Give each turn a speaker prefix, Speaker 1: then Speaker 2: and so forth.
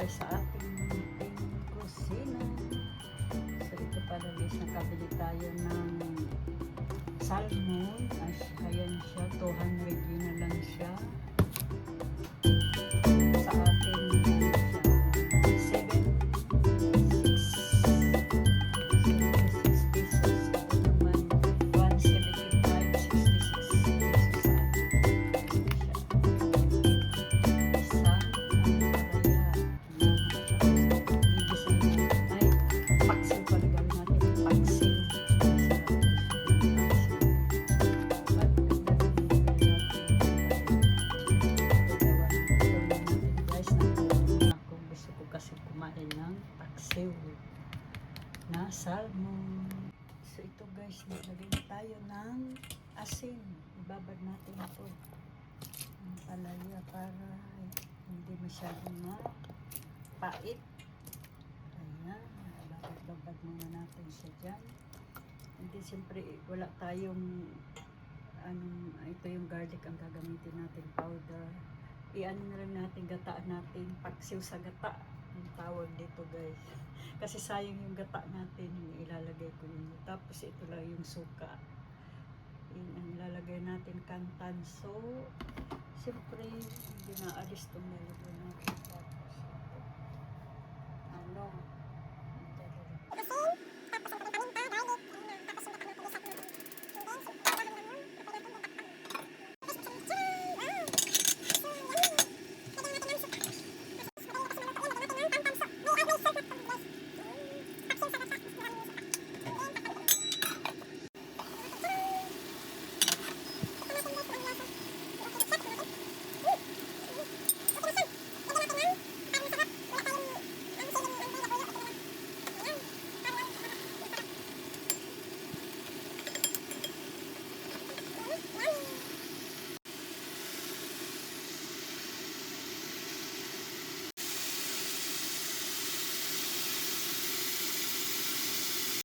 Speaker 1: guys sa ating munting kusina. So ito pala guys, nakabili tayo ng salmon. Ayan siya, 200 yun na lang siya. Sa atin siya 76 pesos. Ito naman 175, 66 pesos sa atin. Na salmon. So ito guys, maglagay na tayo ng asin. Ibabad natin ito ang palaya para hindi masyadong mapait. Ayan, babad muna natin siya dyan. Hindi siyempre wala tayong ito yung garlic ang gagamitin natin, powder. Iano na lang natin, gataan natin, paksiw sa gata ang tawag dito guys. Kasi sayang yung gata natin, ilalagay ko yun. Tapos ito lang yung suka. Yun ang ilalagay natin, kantan. So, siyempre, hindi na alis itong nilagay natin.